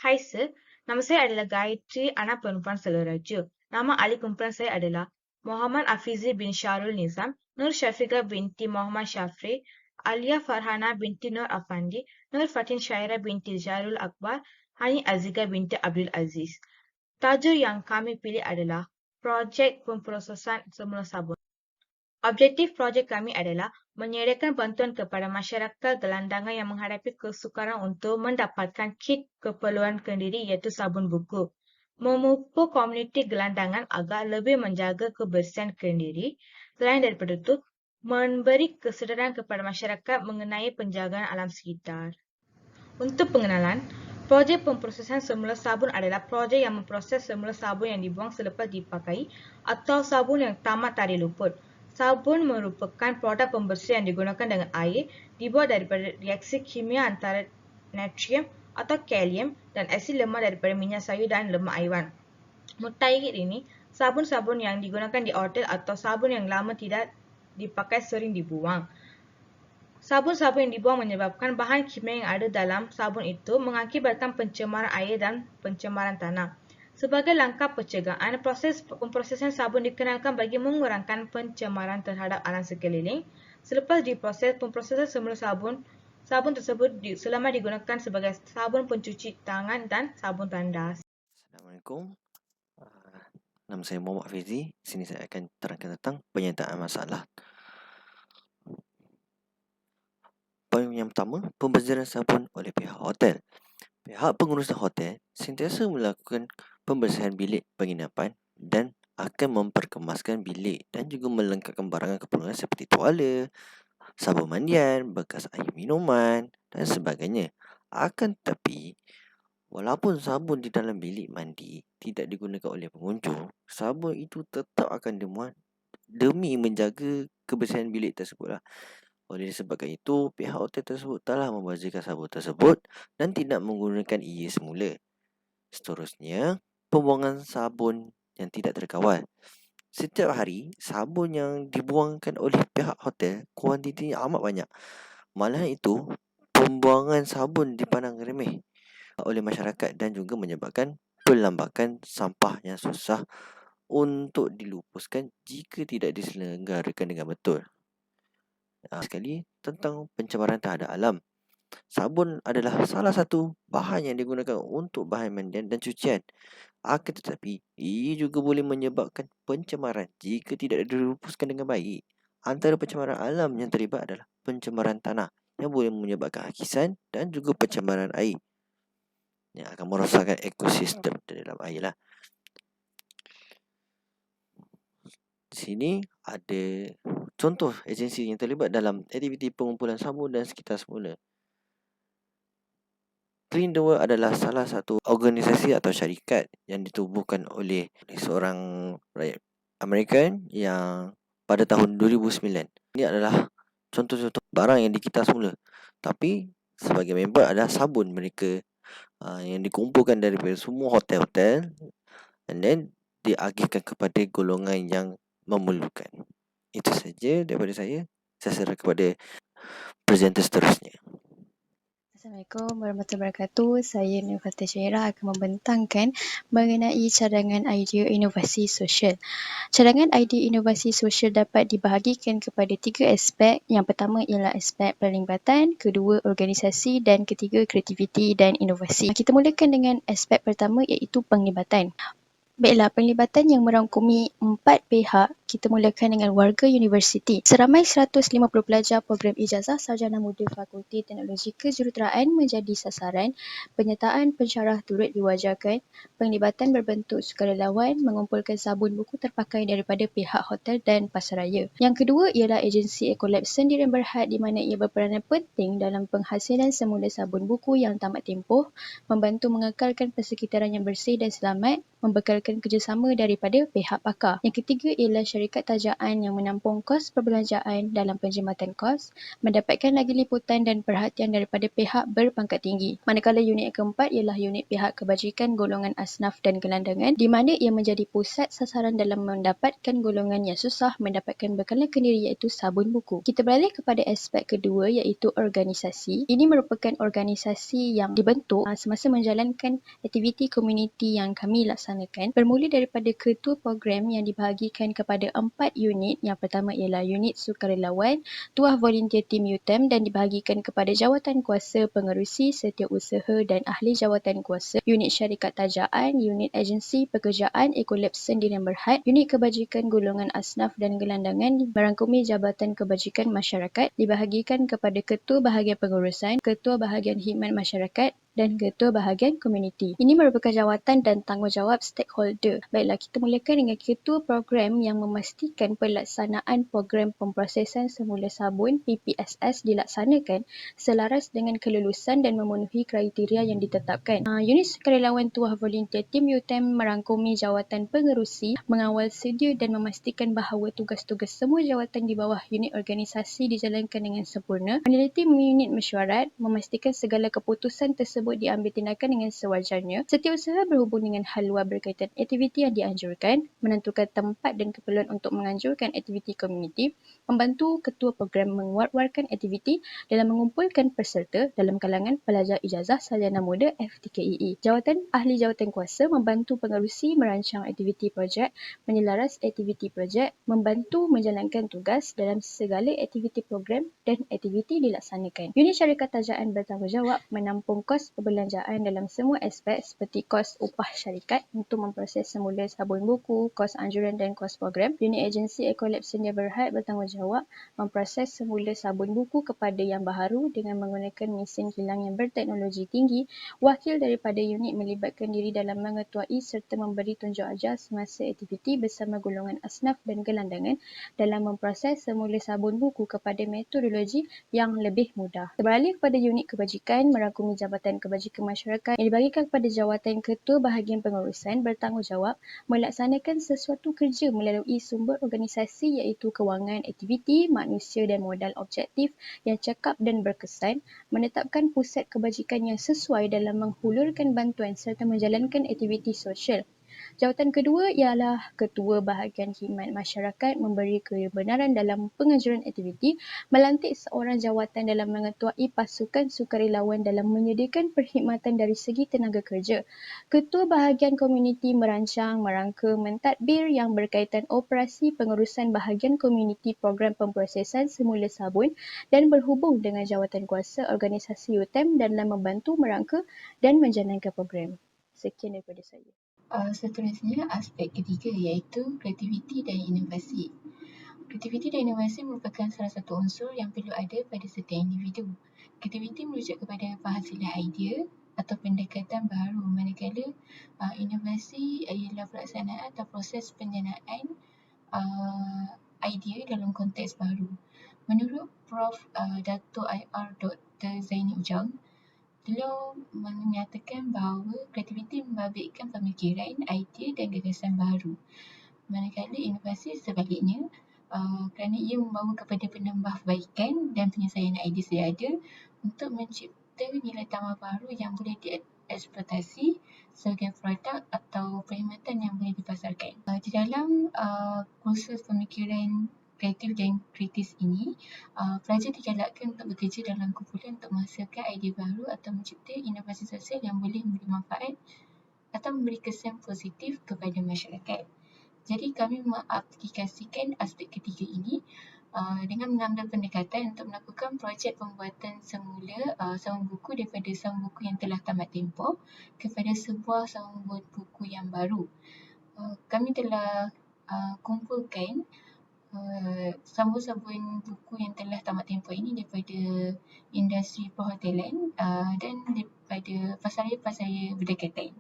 Hai sir, nama saya adalah Gayatri, anak perempuan Seleraja. Nama ahli kumpulan saya adalah Muhammad Afizi bin Syarul Nizam, Nur Syafiqah binti Muhammad Syafri, Alia Farhana binti Nur Afandi, Nur Fatin Syaira binti Jarul Akbar, Hani Azika binti Abdul Aziz. Tajuk yang kami pilih adalah Projek Pemprosesan Semula Sabun. Objektif projek kami adalah menyediakan bantuan kepada masyarakat gelandangan yang menghadapi kesukaran untuk mendapatkan kit keperluan kendiri iaitu sabun buku, memupuk komuniti gelandangan agar lebih menjaga kebersihan kendiri. Selain daripada itu, memberi kesedaran kepada masyarakat mengenai penjagaan alam sekitar. Untuk pengenalan, projek pemprosesan semula sabun adalah projek yang memproses semula sabun yang dibuang selepas dipakai atau sabun yang tamat tarikh luput. Sabun merupakan produk pembersih yang digunakan dengan air, dibuat daripada reaksi kimia antara natrium atau kalium dan asid lemah daripada minyak sayur dan lemak haiwan. Mutakhir ini, sabun-sabun yang digunakan di hotel atau sabun yang lama tidak dipakai sering dibuang. Sabun-sabun yang dibuang menyebabkan bahan kimia yang ada dalam sabun itu mengakibatkan pencemaran air dan pencemaran tanah. Sebagai langkah pencegahan, proses pemprosesan sabun dikenalkan bagi mengurangkan pencemaran terhadap alam sekeliling. Selepas diproses, pemprosesan semula sabun tersebut selama digunakan sebagai sabun pencuci tangan dan sabun tandas. Assalamualaikum. Nama saya Muhammad Afizi. Sini saya akan terangkan tentang penyertaan masalah. Poin yang pertama, pembezaran sabun oleh pihak hotel. Pihak pengurusan hotel sentiasa melakukan pembersihan bilik penginapan dan akan memperkemaskan bilik dan juga melengkapkan barangan keperluan seperti tuala, sabun mandian, bekas air minuman dan sebagainya. Akan tetapi, walaupun sabun di dalam bilik mandi tidak digunakan oleh pengunjung, sabun itu tetap akan dimuat demi menjaga kebersihan bilik tersebut. Oleh disebabkan itu, pihak hotel tersebut telah membazirkan sabun tersebut dan tidak menggunakan ia semula. Seterusnya, pembuangan sabun yang tidak terkawal. Setiap hari, sabun yang dibuangkan oleh pihak hotel kuantitinya amat banyak. Malahan itu, pembuangan sabun dipandang remeh oleh masyarakat dan juga menyebabkan perlambakan sampah yang susah untuk dilupuskan jika tidak diselenggarakan dengan betul. Sekali tentang pencemaran terhadap alam. Sabun adalah salah satu bahan yang digunakan untuk bahan mandian dan cucian. Akan tetapi, ia juga boleh menyebabkan pencemaran jika tidak dilupuskan dengan baik. Antara pencemaran alam yang terlibat adalah pencemaran tanah yang boleh menyebabkan hakisan dan juga pencemaran air yang akan merosakkan ekosistem di dalam air lah. Di sini ada contoh agensi yang terlibat dalam aktiviti pengumpulan sabun dan sekitar semula. Clean the World adalah salah satu organisasi atau syarikat yang ditubuhkan oleh seorang rakyat American yang pada tahun 2009. Ini adalah contoh-contoh barang yang dikitar semula. Tapi sebagai member adalah sabun mereka yang dikumpulkan daripada semua hotel-hotel and then diagihkan kepada golongan yang memerlukan. Itu saja daripada saya. Saya serah kepada presenter seterusnya. Assalamualaikum warahmatullahi wabarakatuh. Saya Nur Fatin Syairah akan membentangkan mengenai cadangan idea inovasi sosial. Cadangan idea inovasi sosial dapat dibahagikan kepada 3 aspek. Yang pertama ialah aspek perlibatan, kedua organisasi dan ketiga kreativiti dan inovasi. Kita mulakan dengan aspek pertama iaitu penglibatan. Baiklah, penglibatan yang merangkumi 4 pihak, kita mulakan dengan warga universiti. Seramai 150 pelajar program ijazah sarjana muda Fakulti Teknologi Kejuruteraan menjadi sasaran. Penyertaan pensyarah turut diwajarkan. Penglibatan berbentuk sukarelawan mengumpulkan sabun buku terpakai daripada pihak hotel dan pasaraya. Yang kedua ialah agensi Ecolab Sendirian Berhad di mana ia berperanan penting dalam penghasilan semula sabun buku yang tamat tempoh, membantu mengekalkan persekitaran yang bersih dan selamat, membekalkan kerjasama daripada pihak pakar. Yang ketiga ialah syarikat tajaan yang menampung kos perbelanjaan dalam penjimatan kos mendapatkan lagi liputan dan perhatian daripada pihak berpangkat tinggi. Manakala unit keempat ialah unit pihak kebajikan golongan asnaf dan gelandangan di mana ia menjadi pusat sasaran dalam mendapatkan golongan yang susah mendapatkan bekalan kendiri iaitu sabun buku. Kita beralih kepada aspek kedua iaitu organisasi. Ini merupakan organisasi yang dibentuk semasa menjalankan aktiviti komuniti yang kami laksanakan bermula daripada ketua program yang dibahagikan kepada 4 unit. Yang pertama ialah unit sukarelawan, tuah volunteer tim UTEM dan dibahagikan kepada jawatan kuasa pengerusi, setiausaha dan ahli jawatan kuasa, unit syarikat tajaan, unit agensi pekerjaan, ekolab sendirian berhad, unit kebajikan golongan asnaf dan gelandangan merangkumi jabatan kebajikan masyarakat dibahagikan kepada ketua bahagian pengurusan, ketua bahagian khidmat masyarakat dan ketua bahagian komuniti. Ini merupakan jawatan dan tanggungjawab stakeholder. Baiklah, kita mulakan dengan ketua program yang memastikan pelaksanaan program pemprosesan semula sabun PPSS dilaksanakan selaras dengan kelulusan dan memenuhi kriteria yang ditetapkan. Unit sukarelawan tuah volunteer tim UTEM merangkumi jawatan pengerusi, mengawal sedia dan memastikan bahawa tugas-tugas semua jawatan di bawah unit organisasi dijalankan dengan sempurna, meneliti unit mesyuarat, memastikan segala keputusan tersebut diambil tindakan dengan sewajarnya. Setiausaha berhubung dengan hal luar berkaitan aktiviti yang dianjurkan, menentukan tempat dan keperluan untuk menganjurkan aktiviti komuniti, membantu ketua program menguat-warkan aktiviti dalam mengumpulkan peserta dalam kalangan pelajar ijazah sarjana muda FTKEE. Jawatan ahli jawatan kuasa membantu pengerusi merancang aktiviti projek, menyelaras aktiviti projek, membantu menjalankan tugas dalam segala aktiviti program dan aktiviti dilaksanakan. Unit syarikat tajaan bertanggungjawab menampung kos perbelanjaan dalam semua aspek seperti kos upah syarikat untuk memproses semula sabun buku, kos anjuran dan kos program. Unit agensi ekolab sendirian berhad bertanggungjawab memproses semula sabun buku kepada yang baharu dengan menggunakan mesin kilang yang berteknologi tinggi. Wakil daripada unit melibatkan diri dalam mengetuai serta memberi tunjuk ajar semasa aktiviti bersama golongan asnaf dan gelandangan dalam memproses semula sabun buku kepada metodologi yang lebih mudah. Beralih kepada unit kebajikan merangkumi jabatan kebajikan masyarakat yang dibagikan kepada jawatan ketua bahagian pengurusan bertanggungjawab melaksanakan sesuatu kerja melalui sumber organisasi iaitu kewangan aktiviti, manusia dan modal objektif yang cekap dan berkesan, menetapkan pusat kebajikan yang sesuai dalam menghulurkan bantuan serta menjalankan aktiviti sosial. Jawatan kedua ialah ketua bahagian khidmat masyarakat memberi kebenaran dalam penganjuran aktiviti, melantik seorang jawatan dalam mengetuai pasukan sukarelawan dalam menyediakan perkhidmatan dari segi tenaga kerja. Ketua bahagian komuniti merancang, merangka, mentadbir yang berkaitan operasi pengurusan bahagian komuniti program pemprosesan semula sabun dan berhubung dengan jawatan kuasa organisasi UTEM dalam membantu merangka dan menjalankan program. Sekian daripada saya. Seterusnya, aspek ketiga iaitu kreativiti dan inovasi. Kreativiti dan inovasi merupakan salah satu unsur yang perlu ada pada setiap individu. Kreativiti merujuk kepada penghasilan idea atau pendekatan baru, manakala inovasi ialah pelaksanaan atau proses penjanaan idea dalam konteks baru. Menurut Prof. Dato' IR Dr. Zaini Ujang, beliau menyatakan bahawa kreativiti membabitkan pemikiran, idea dan gagasan baru. Manakala inovasi sebaliknya, kerana ia membawa kepada penambahbaikan dan penyelesaian idea sedia ada untuk mencipta nilai tambah baru yang boleh dieksploitasi sebagai produk atau perkhidmatan yang boleh dipasarkan. Di dalam kursus pemikiran kreatif dan kritis ini, pelajar digalakkan untuk bekerja dalam kumpulan untuk menghasilkan idea baru atau mencipta inovasi sosial yang boleh memberi manfaat atau memberi kesan positif kepada masyarakat. Jadi kami mengaplikasikan aspek ketiga ini dengan mengambil pendekatan untuk melakukan projek pembuatan semula sabun buku daripada sabun buku yang telah tamat tempoh kepada sebuah sabun buku yang baru. Kami telah kumpulkan sabun-sabun buku yang telah tamat tempoh ini daripada industri perhotelan dan daripada pasaraya-pasaraya berdekatan.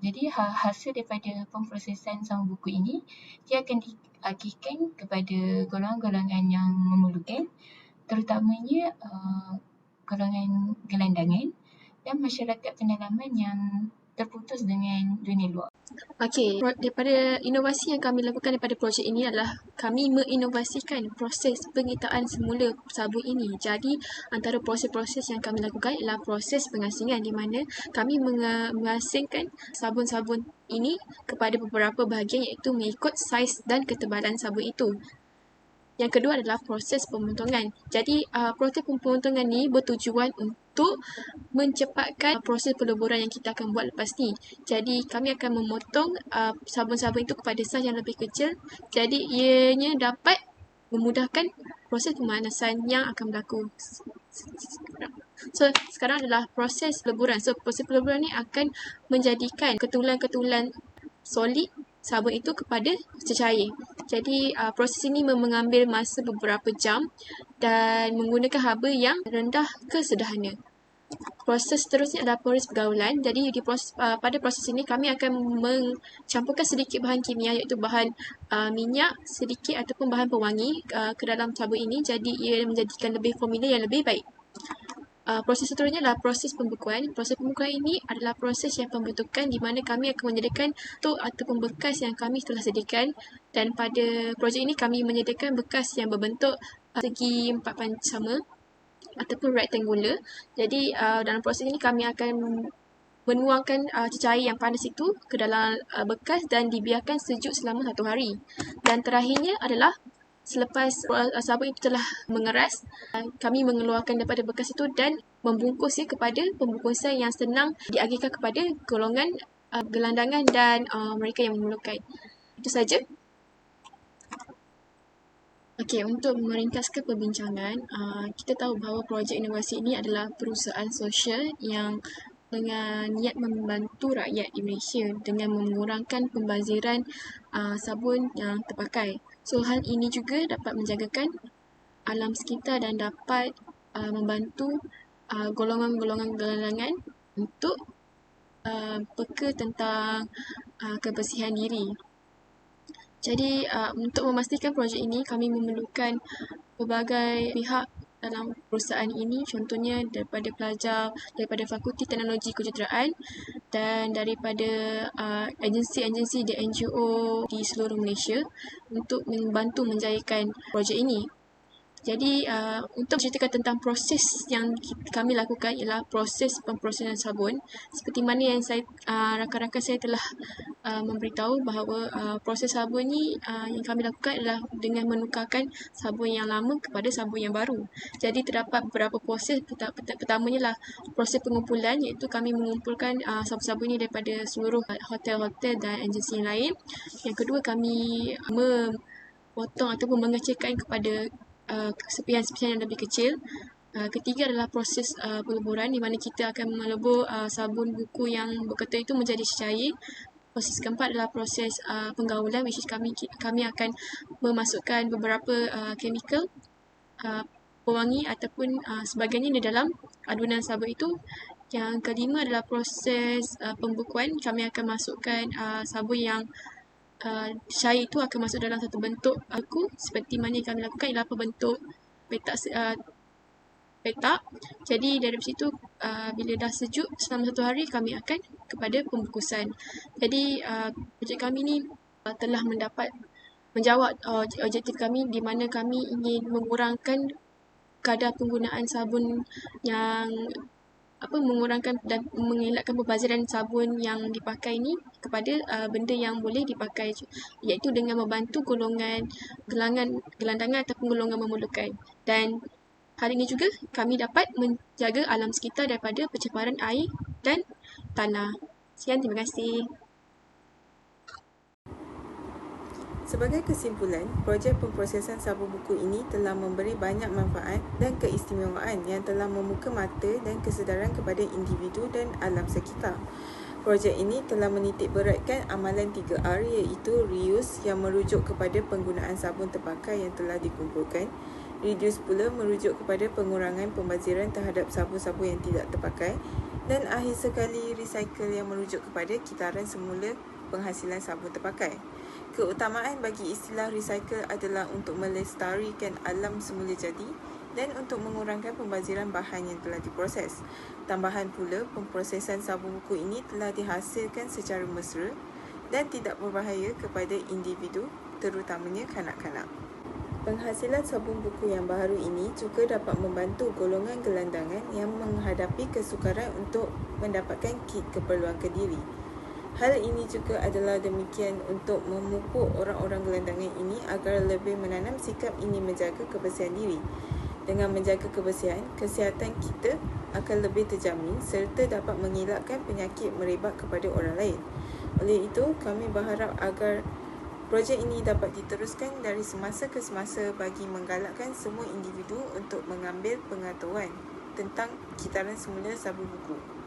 Jadi hasil daripada pemprosesan sabun buku ini, dia akan diagihkan kepada golongan-golongan yang memerlukan, terutamanya golongan gelandangan dan masyarakat pendalaman yang terputus dengan dunia luar. Okey, daripada inovasi yang kami lakukan daripada projek ini adalah kami menginovasikan proses pengitaan semula sabun ini. Jadi, antara proses-proses yang kami lakukan ialah proses pengasingan di mana kami mengasingkan sabun-sabun ini kepada beberapa bahagian iaitu mengikut saiz dan ketebalan sabun itu. Yang kedua adalah proses pemotongan. Jadi, proses pemotongan ni bertujuan untuk mencepatkan proses peleburan yang kita akan buat lepas ni. Jadi, kami akan memotong sabun-sabun itu kepada saiz yang lebih kecil. Jadi, ianya dapat memudahkan proses pemanasan yang akan berlaku. So, sekarang adalah proses peleburan. So, proses peleburan ni akan menjadikan ketulan-ketulan solid sabun itu kepada cecair. Jadi proses ini mengambil masa beberapa jam dan menggunakan haba yang rendah ke sederhana. Proses seterusnya adalah proses pergaulan. Jadi pada proses ini kami akan mencampurkan sedikit bahan kimia iaitu bahan minyak sedikit ataupun bahan pewangi ke dalam sabun ini. Jadi ia menjadikan lebih formula yang lebih baik. Proses seterusnya adalah proses pembekuan. Proses pembekuan ini adalah proses yang pembentukan di mana kami akan menyediakan tok ataupun bekas yang kami telah sediakan, dan pada projek ini kami menyediakan bekas yang berbentuk segi empat panjang sama ataupun rectangular. Jadi dalam proses ini kami akan menuangkan cecair yang panas itu ke dalam bekas dan dibiarkan sejuk selama 1 hari. Dan terakhirnya adalah selepas sabun itu telah mengeras, kami mengeluarkan daripada bekas itu dan membungkusnya kepada pembungkusan yang senang diagihkan kepada golongan gelandangan dan mereka yang memerlukan. Itu saja. Okey, untuk meringkaskan perbincangan, kita tahu bahawa projek inovasi ini adalah perusahaan sosial yang dengan niat membantu rakyat Malaysia dengan mengurangkan pembaziran sabun yang terpakai. So, hal ini juga dapat menjagakan alam sekitar dan dapat membantu golongan-golongan gelandangan untuk peka tentang kebersihan diri. Jadi, untuk memastikan projek ini, kami memerlukan pelbagai pihak dalam perusahaan ini, contohnya daripada pelajar, daripada Fakulti Teknologi Kejuruteraan dan daripada agensi-agensi dan NGO di seluruh Malaysia untuk membantu menjayakan projek ini. Jadi, untuk menceritakan tentang proses yang kami lakukan ialah proses pemprosesan sabun. Seperti mana yang rakan-rakan saya telah memberitahu bahawa proses sabun ni yang kami lakukan adalah dengan menukarkan sabun yang lama kepada sabun yang baru. Jadi, terdapat beberapa proses. Pertamanya lah proses pengumpulan, iaitu kami mengumpulkan sabun-sabun ini daripada seluruh hotel-hotel dan agensi yang lain. Yang kedua, kami memotong ataupun mengecilkan kepada sepihan-sepihan yang lebih kecil. Ketiga adalah proses peleburan di mana kita akan melebur sabun buku yang berketul itu menjadi cecair. Proses keempat adalah proses penggaulan, which is kami akan memasukkan beberapa chemical pewangi ataupun sebagainya di dalam adunan sabun itu. Yang kelima adalah proses pembekuan. Kami akan masukkan sabun yang cair itu akan masuk dalam satu bentuk beku, seperti mana yang kami lakukan ialah berbentuk petak. Jadi dari situ bila dah sejuk selama 1 hari, kami akan kepada pembungkusan. Jadi projek kami ni telah menjawab objektif kami di mana kami ingin mengurangkan kadar penggunaan sabun yang mengurangkan dan mengelakkan pembaziran sabun yang dipakai ni kepada benda yang boleh dipakai, iaitu dengan membantu golongan gelandangan ataupun golongan memerlukan. Dan hal ini juga kami dapat menjaga alam sekitar daripada pencemaran air dan tanah. Sekian, terima kasih. Sebagai kesimpulan, projek pemprosesan sabun buku ini telah memberi banyak manfaat dan keistimewaan yang telah membuka mata dan kesedaran kepada individu dan alam sekitar. Projek ini telah menitikberatkan amalan 3R iaitu reuse yang merujuk kepada penggunaan sabun terpakai yang telah dikumpulkan, reduce pula merujuk kepada pengurangan pembaziran terhadap sabun-sabun yang tidak terpakai, dan akhir sekali recycle yang merujuk kepada kitaran semula penghasilan sabun terpakai. Keutamaan bagi istilah recycle adalah untuk melestarikan alam semula jadi dan untuk mengurangkan pembaziran bahan yang telah diproses. Tambahan pula, pemprosesan sabun buku ini telah dihasilkan secara mesra dan tidak berbahaya kepada individu, terutamanya kanak-kanak. Penghasilan sabun buku yang baharu ini juga dapat membantu golongan gelandangan yang menghadapi kesukaran untuk mendapatkan kit keperluan kediri. Hal ini juga adalah demikian untuk memupuk orang-orang gelandangan ini agar lebih menanam sikap ingin menjaga kebersihan diri. Dengan menjaga kebersihan, kesihatan kita akan lebih terjamin serta dapat mengelakkan penyakit merebak kepada orang lain. Oleh itu, kami berharap agar projek ini dapat diteruskan dari semasa ke semasa bagi menggalakkan semua individu untuk mengambil pengetahuan tentang kitaran semula sabun buku.